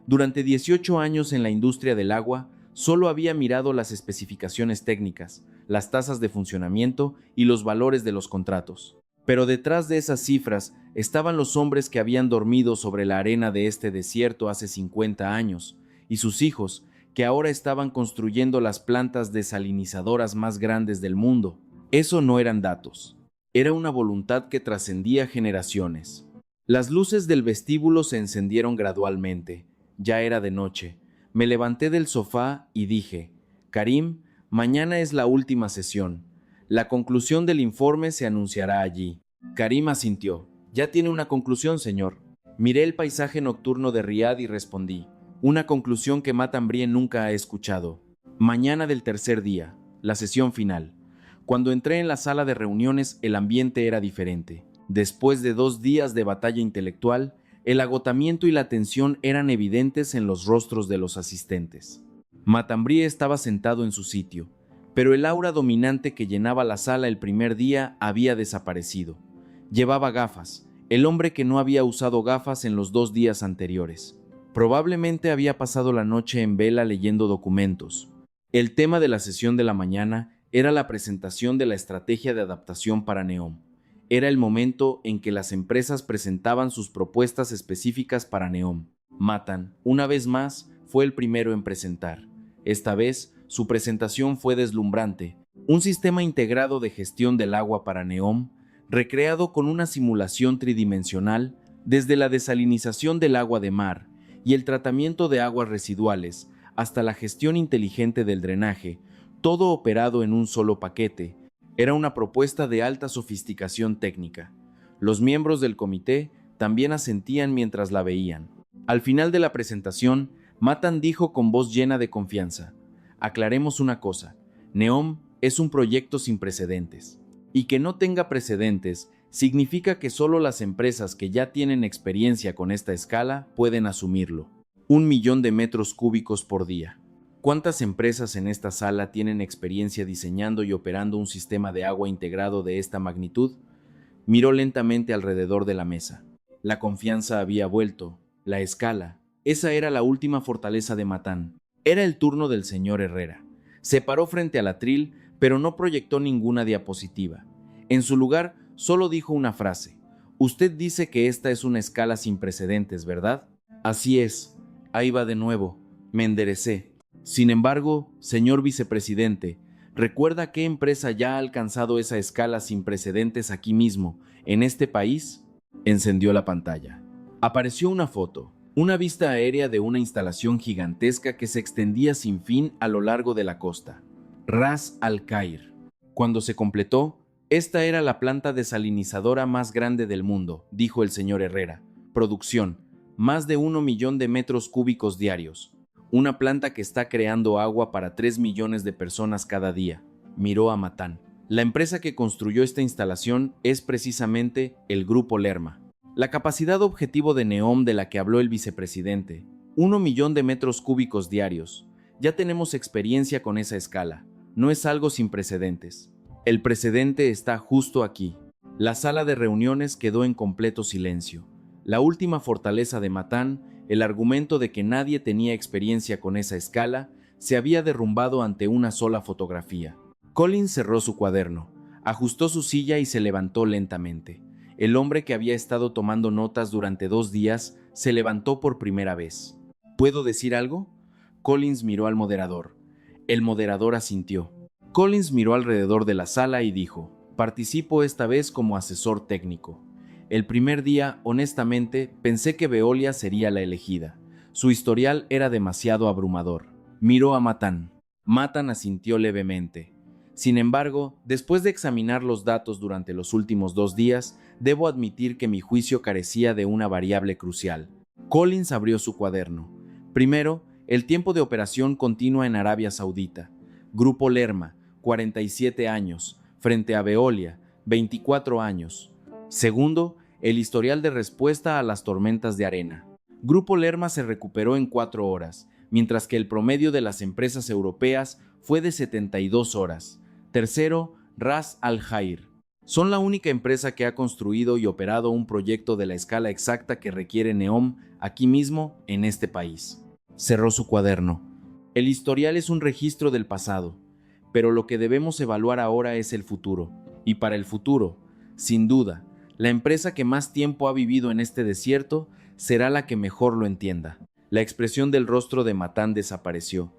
Durante 18 años en la industria del agua, solo había mirado las especificaciones técnicas, las tasas de funcionamiento y los valores de los contratos. Pero detrás de esas cifras estaban los hombres que habían dormido sobre la arena de este desierto hace 50 años, y sus hijos, que ahora estaban construyendo las plantas desalinizadoras más grandes del mundo. Eso no eran datos. Era una voluntad que trascendía generaciones. Las luces del vestíbulo se encendieron gradualmente. Ya era de noche. Me levanté del sofá y dije, Karim, mañana es la última sesión. La conclusión del informe se anunciará allí. Karim asintió. Ya tiene una conclusión, señor. Miré el paisaje nocturno de Riad y respondí. Una conclusión que Matambrié nunca ha escuchado. Mañana del tercer día, la sesión final. Cuando entré en la sala de reuniones, el ambiente era diferente. Después de 2 días de batalla intelectual, el agotamiento y la tensión eran evidentes en los rostros de los asistentes. Matambrié estaba sentado en su sitio, pero el aura dominante que llenaba la sala el primer día había desaparecido. Llevaba gafas, el hombre que no había usado gafas en los 2 días anteriores. Probablemente había pasado la noche en vela leyendo documentos. El tema de la sesión de la mañana era la presentación de la estrategia de adaptación para NEOM. Era el momento en que las empresas presentaban sus propuestas específicas para NEOM. Matan, una vez más, fue el primero en presentar. Esta vez, su presentación fue deslumbrante. Un sistema integrado de gestión del agua para NEOM, recreado con una simulación tridimensional, desde la desalinización del agua de mar y el tratamiento de aguas residuales, hasta la gestión inteligente del drenaje, todo operado en un solo paquete. Era una propuesta de alta sofisticación técnica. Los miembros del comité también asentían mientras la veían. Al final de la presentación, Matan dijo con voz llena de confianza: aclaremos una cosa, NEOM es un proyecto sin precedentes. Y que no tenga precedentes significa que solo las empresas que ya tienen experiencia con esta escala pueden asumirlo. 1 millón de metros cúbicos por día. ¿Cuántas empresas en esta sala tienen experiencia diseñando y operando un sistema de agua integrado de esta magnitud? Miró lentamente alrededor de la mesa. La confianza había vuelto, la escala. Esa era la última fortaleza de Matán. Era el turno del señor Herrera. Se paró frente al atril, pero no proyectó ninguna diapositiva. En su lugar, solo dijo una frase. Usted dice que esta es una escala sin precedentes, ¿verdad? Así es. Ahí va de nuevo. Me enderecé. Sin embargo, señor vicepresidente, ¿recuerda qué empresa ya ha alcanzado esa escala sin precedentes aquí mismo, en este país? Encendió la pantalla. Apareció una foto, una vista aérea de una instalación gigantesca que se extendía sin fin a lo largo de la costa. Ras Al Khair. Cuando se completó, esta era la planta desalinizadora más grande del mundo, dijo el señor Herrera. Producción, más de 1 millón de metros cúbicos diarios. Una planta que está creando agua para 3 millones de personas cada día. Miró a Matán. La empresa que construyó esta instalación es precisamente el Grupo Lerma. La capacidad objetivo de NEOM de la que habló el vicepresidente, 1 millón de metros cúbicos diarios. Ya tenemos experiencia con esa escala. No es algo sin precedentes. El precedente está justo aquí. La sala de reuniones quedó en completo silencio. La última fortaleza de Matán, el argumento de que nadie tenía experiencia con esa escala, se había derrumbado ante una sola fotografía. Collins cerró su cuaderno, ajustó su silla y se levantó lentamente. El hombre que había estado tomando notas durante 2 días se levantó por primera vez. ¿Puedo decir algo? Collins miró al moderador. El moderador asintió. Collins miró alrededor de la sala y dijo: participo esta vez como asesor técnico. El primer día, honestamente, pensé que Veolia sería la elegida. Su historial era demasiado abrumador. Miró a Matán. Matán asintió levemente. Sin embargo, después de examinar los datos durante los últimos 2 días, debo admitir que mi juicio carecía de una variable crucial. Collins abrió su cuaderno. Primero, el tiempo de operación continua en Arabia Saudita. Grupo Lerma, 47 años, frente a Veolia, 24 años. Segundo, el historial de respuesta a las tormentas de arena. Grupo Lerma se recuperó en 4 horas, mientras que el promedio de las empresas europeas fue de 72 horas. Tercero, Ras Al Khair. Son la única empresa que ha construido y operado un proyecto de la escala exacta que requiere NEOM aquí mismo, en este país. Cerró su cuaderno. El historial es un registro del pasado, pero lo que debemos evaluar ahora es el futuro. Y para el futuro, sin duda, la empresa que más tiempo ha vivido en este desierto será la que mejor lo entienda. La expresión del rostro de Matán desapareció.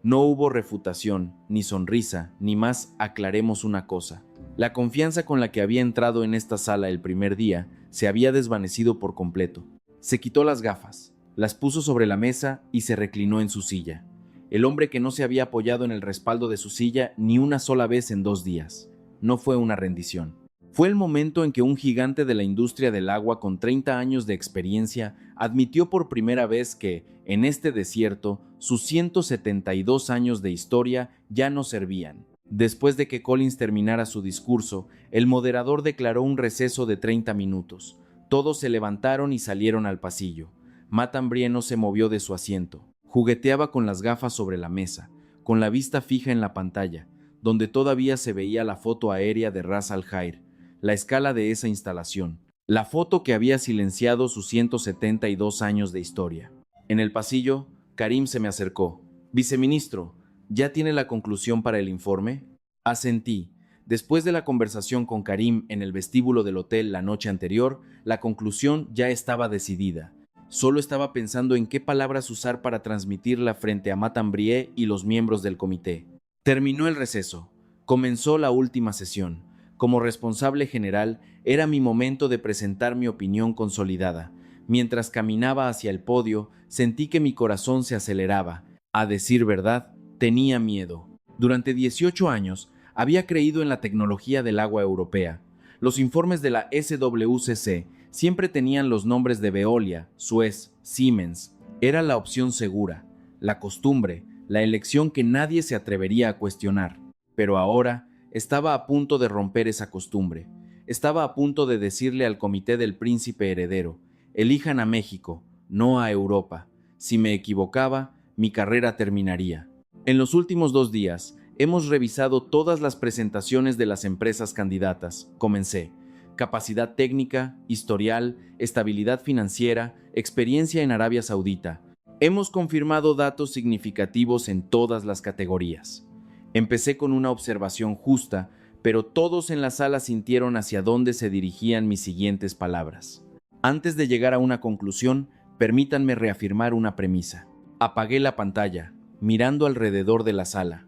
No hubo refutación, ni sonrisa, ni más aclaremos una cosa. La confianza con la que había entrado en esta sala el primer día se había desvanecido por completo. Se quitó las gafas, las puso sobre la mesa y se reclinó en su silla. El hombre que no se había apoyado en el respaldo de su silla ni una sola vez en 2 días. No fue una rendición. Fue el momento en que un gigante de la industria del agua con 30 años de experiencia admitió por primera vez que, en este desierto, sus 172 años de historia ya no servían. Después de que Collins terminara su discurso, el moderador declaró un receso de 30 minutos. Todos se levantaron y salieron al pasillo. Matán Brie no se movió de su asiento. Jugueteaba con las gafas sobre la mesa, con la vista fija en la pantalla, donde todavía se veía la foto aérea de Ras Al Khair, la escala de esa instalación, la foto que había silenciado sus 172 años de historia. En el pasillo, Karim se me acercó. «Viceministro, ¿ya tiene la conclusión para el informe?» Asentí. Después de la conversación con Karim en el vestíbulo del hotel la noche anterior, la conclusión ya estaba decidida. Solo estaba pensando en qué palabras usar para transmitirla frente a Matán Brie y los miembros del comité. Terminó el receso. Comenzó la última sesión. Como responsable general, era mi momento de presentar mi opinión consolidada. Mientras caminaba hacia el podio, sentí que mi corazón se aceleraba. A decir verdad, tenía miedo. Durante 18 años, había creído en la tecnología del agua europea. Los informes de la SWCC siempre tenían los nombres de Veolia, Suez, Siemens. Era la opción segura, la costumbre, la elección que nadie se atrevería a cuestionar. Pero ahora estaba a punto de romper esa costumbre. Estaba a punto de decirle al comité del príncipe heredero: elijan a México, no a Europa. Si me equivocaba, mi carrera terminaría. En los últimos 2 días, hemos revisado todas las presentaciones de las empresas candidatas. Comencé. Capacidad técnica, historial, estabilidad financiera, experiencia en Arabia Saudita. Hemos confirmado datos significativos en todas las categorías. Empecé con una observación justa, pero todos en la sala sintieron hacia dónde se dirigían mis siguientes palabras. Antes de llegar a una conclusión, permítanme reafirmar una premisa. Apagué la pantalla, mirando alrededor de la sala.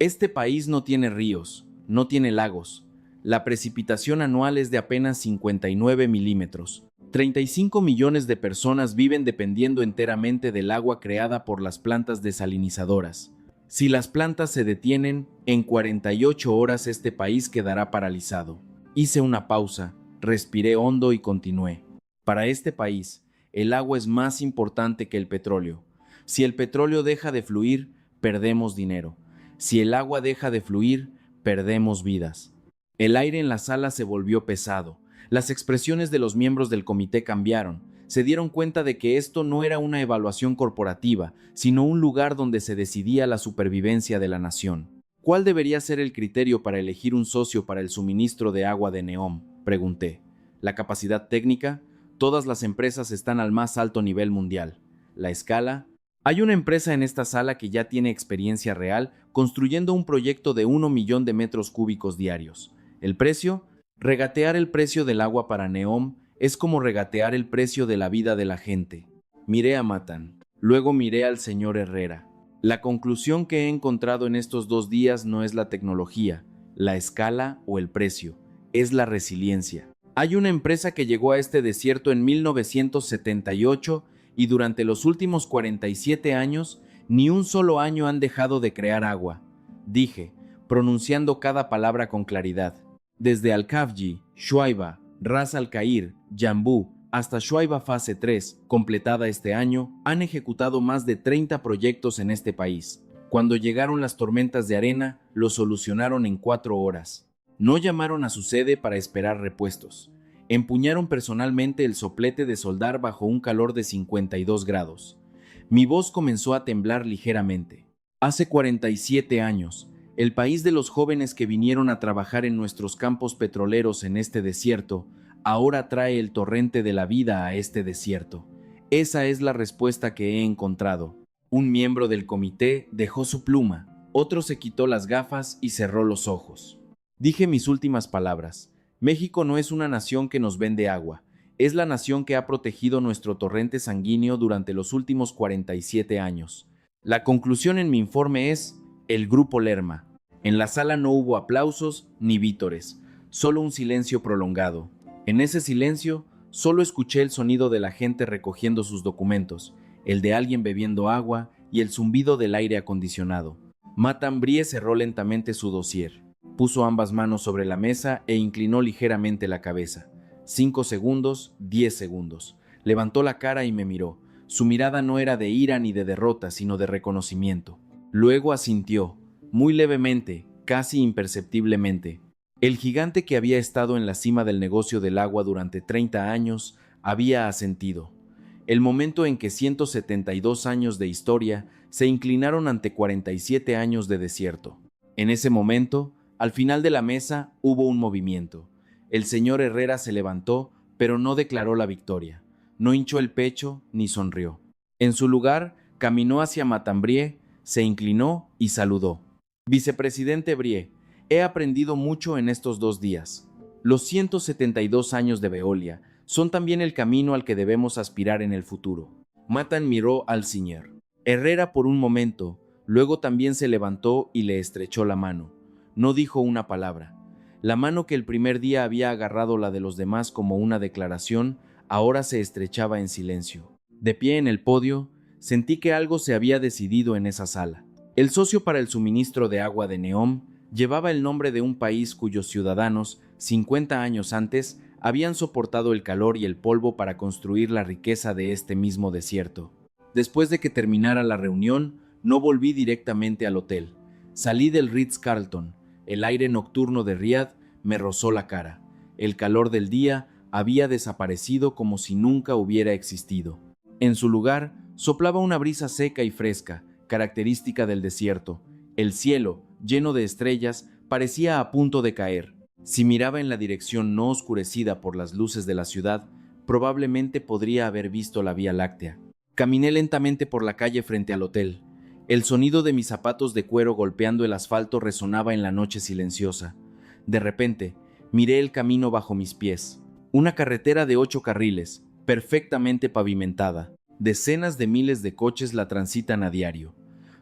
Este país no tiene ríos, no tiene lagos. La precipitación anual es de apenas 59 milímetros. 35 millones de personas viven dependiendo enteramente del agua creada por las plantas desalinizadoras. Si las plantas se detienen, en 48 horas este país quedará paralizado. Hice una pausa, respiré hondo y continué. Para este país, el agua es más importante que el petróleo. Si el petróleo deja de fluir, perdemos dinero. Si el agua deja de fluir, perdemos vidas. El aire en la sala se volvió pesado. Las expresiones de los miembros del comité cambiaron. Se dieron cuenta de que esto no era una evaluación corporativa, sino un lugar donde se decidía la supervivencia de la nación. ¿Cuál debería ser el criterio para elegir un socio para el suministro de agua de NEOM?, pregunté. ¿La capacidad técnica? Todas las empresas están al más alto nivel mundial. ¿La escala? Hay una empresa en esta sala que ya tiene experiencia real construyendo un proyecto de 1 millón de metros cúbicos diarios. ¿El precio? Regatear el precio del agua para NEOM es como regatear el precio de la vida de la gente. Miré a Matan, luego miré al señor Herrera. La conclusión que he encontrado en estos 2 días no es la tecnología, la escala o el precio, es la resiliencia. Hay una empresa que llegó a este desierto en 1978 y durante los últimos 47 años, ni un solo año han dejado de crear agua, dije, pronunciando cada palabra con claridad. Desde Al-Kafji, Shuaiba, Ras Al-Khair, Yambú, hasta Shuaiba Fase 3, completada este año, han ejecutado más de 30 proyectos en este país. Cuando llegaron las tormentas de arena, lo solucionaron en 4 horas. No llamaron a su sede para esperar repuestos. Empuñaron personalmente el soplete de soldar bajo un calor de 52 grados. Mi voz comenzó a temblar ligeramente. Hace 47 años, el país de los jóvenes que vinieron a trabajar en nuestros campos petroleros en este desierto, ahora trae el torrente de la vida a este desierto. Esa es la respuesta que he encontrado. Un miembro del comité dejó su pluma, otro se quitó las gafas y cerró los ojos. Dije mis últimas palabras. México no es una nación que nos vende agua, es la nación que ha protegido nuestro torrente sanguíneo durante los últimos 47 años. La conclusión en mi informe es el Grupo Lerma. En la sala no hubo aplausos ni vítores, solo un silencio prolongado. En ese silencio, solo escuché el sonido de la gente recogiendo sus documentos, el de alguien bebiendo agua y el zumbido del aire acondicionado. Matan Brie cerró lentamente su dossier, puso ambas manos sobre la mesa e inclinó ligeramente la cabeza. 5 segundos, 10 segundos. Levantó la cara y me miró. Su mirada no era de ira ni de derrota, sino de reconocimiento. Luego asintió, muy levemente, casi imperceptiblemente. El gigante que había estado en la cima del negocio del agua durante 30 años había asentido. El momento en que 172 años de historia se inclinaron ante 47 años de desierto. En ese momento, al final de la mesa, hubo un movimiento. El señor Herrera se levantó, pero no declaró la victoria. No hinchó el pecho ni sonrió. En su lugar, caminó hacia Matambrié, se inclinó y saludó. Vicepresidente Brie, he aprendido mucho en estos 2 días. Los 172 años de Veolia son también el camino al que debemos aspirar en el futuro. Matan miró al señor Herrera por un momento, luego también se levantó y le estrechó la mano. No dijo una palabra. La mano que el primer día había agarrado la de los demás como una declaración, ahora se estrechaba en silencio. De pie en el podio, sentí que algo se había decidido en esa sala. El socio para el suministro de agua de NEOM llevaba el nombre de un país cuyos ciudadanos, 50 años antes, habían soportado el calor y el polvo para construir la riqueza de este mismo desierto. Después de que terminara la reunión, no volví directamente al hotel. Salí del Ritz-Carlton. El aire nocturno de Riad me rozó la cara. El calor del día había desaparecido como si nunca hubiera existido. En su lugar, soplaba una brisa seca y fresca, característica del desierto. El cielo, lleno de estrellas, parecía a punto de caer. Si miraba en la dirección no oscurecida por las luces de la ciudad, probablemente podría haber visto la Vía Láctea. Caminé lentamente por la calle frente al hotel. El sonido de mis zapatos de cuero golpeando el asfalto resonaba en la noche silenciosa. De repente, miré el camino bajo mis pies. Una carretera de 8 carriles, perfectamente pavimentada. Decenas de miles de coches la transitan a diario.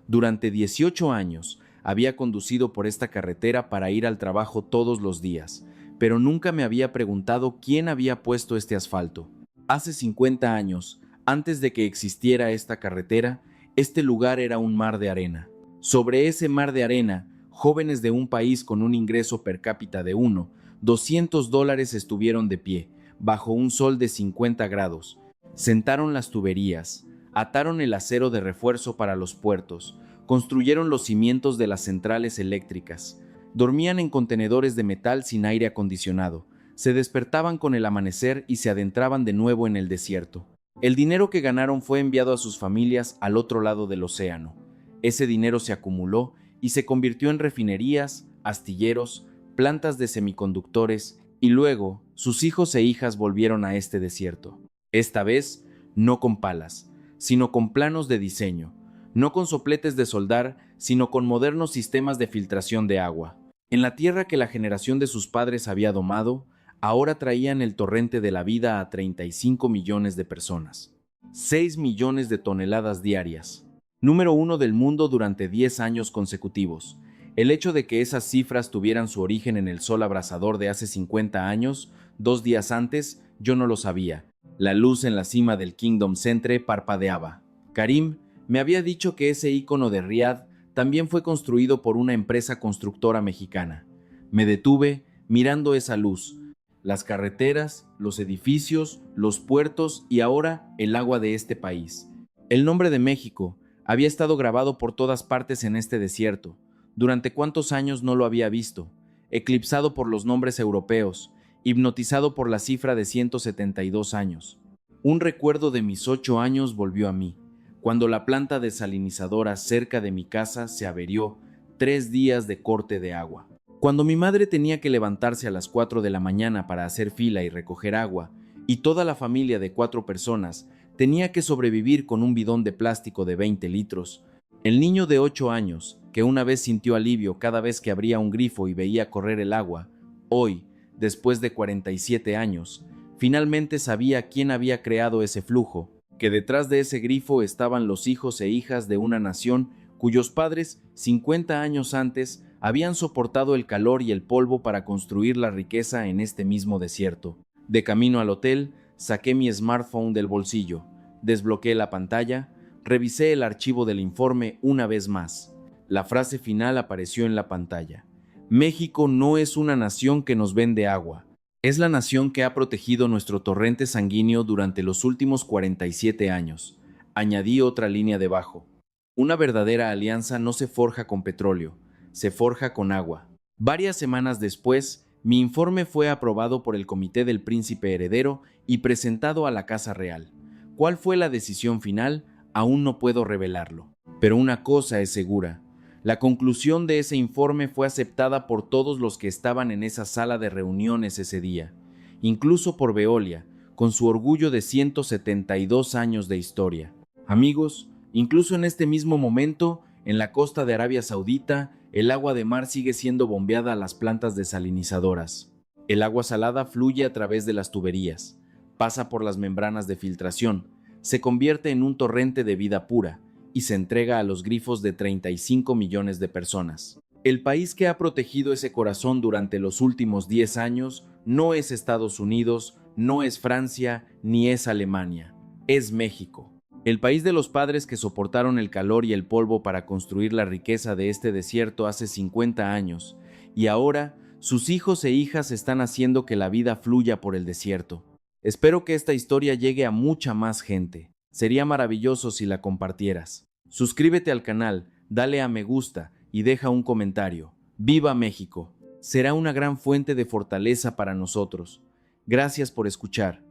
Durante 18 años, había conducido por esta carretera para ir al trabajo todos los días, pero nunca me había preguntado quién había puesto este asfalto. Hace 50 años, antes de que existiera esta carretera, este lugar era un mar de arena. Sobre ese mar de arena, jóvenes de un país con un ingreso per cápita de $200 estuvieron de pie, bajo un sol de 50 grados. Sentaron las tuberías, ataron el acero de refuerzo para los puertos, construyeron los cimientos de las centrales eléctricas, dormían en contenedores de metal sin aire acondicionado, se despertaban con el amanecer y se adentraban de nuevo en el desierto. El dinero que ganaron fue enviado a sus familias al otro lado del océano. Ese dinero se acumuló y se convirtió en refinerías, astilleros, plantas de semiconductores y luego sus hijos e hijas volvieron a este desierto. Esta vez, no con palas, sino con planos de diseño, no con sopletes de soldar, sino con modernos sistemas de filtración de agua. En la tierra que la generación de sus padres había domado, ahora traían el torrente de la vida a 35 millones de personas. 6 millones de toneladas diarias. Número 1 del mundo durante 10 años consecutivos. El hecho de que esas cifras tuvieran su origen en el sol abrasador de hace 50 años, 2 días antes, yo no lo sabía. La luz en la cima del Kingdom Centre parpadeaba. Karim me había dicho que ese ícono de Riad también fue construido por una empresa constructora mexicana. Me detuve mirando esa luz. Las carreteras, los edificios, los puertos y ahora el agua de este país. El nombre de México había estado grabado por todas partes en este desierto. ¿Durante cuántos años no lo había visto? Eclipsado por los nombres europeos, hipnotizado por la cifra de 172 años. Un recuerdo de mis 8 años volvió a mí, cuando la planta desalinizadora cerca de mi casa se averió, 3 días de corte de agua. Cuando mi madre tenía que levantarse a las 4 de la mañana para hacer fila y recoger agua, y toda la familia de 4 personas tenía que sobrevivir con un bidón de plástico de 20 litros, el niño de 8 años, que una vez sintió alivio cada vez que abría un grifo y veía correr el agua, hoy, después de 47 años, finalmente sabía quién había creado ese flujo, que detrás de ese grifo estaban los hijos e hijas de una nación cuyos padres, 50 años antes, habían soportado el calor y el polvo para construir la riqueza en este mismo desierto. De camino al hotel, saqué mi smartphone del bolsillo, desbloqueé la pantalla, revisé el archivo del informe una vez más. La frase final apareció en la pantalla. México no es una nación que nos vende agua. Es la nación que ha protegido nuestro torrente sanguíneo durante los últimos 47 años. Añadí otra línea debajo. Una verdadera alianza no se forja con petróleo, se forja con agua. Varias semanas después, mi informe fue aprobado por el Comité del Príncipe Heredero y presentado a la Casa Real. ¿Cuál fue la decisión final? Aún no puedo revelarlo. Pero una cosa es segura. La conclusión de ese informe fue aceptada por todos los que estaban en esa sala de reuniones ese día, incluso por Veolia, con su orgullo de 172 años de historia. Amigos, incluso en este mismo momento, en la costa de Arabia Saudita, el agua de mar sigue siendo bombeada a las plantas desalinizadoras. El agua salada fluye a través de las tuberías, pasa por las membranas de filtración, se convierte en un torrente de vida pura y se entrega a los grifos de 35 millones de personas. El país que ha protegido ese corazón durante los últimos 10 años no es Estados Unidos, no es Francia, ni es Alemania, es México. El país de los padres que soportaron el calor y el polvo para construir la riqueza de este desierto hace 50 años, y ahora sus hijos e hijas están haciendo que la vida fluya por el desierto. Espero que esta historia llegue a mucha más gente. Sería maravilloso si la compartieras. Suscríbete al canal, dale a me gusta y deja un comentario. ¡Viva México! Será una gran fuente de fortaleza para nosotros. Gracias por escuchar.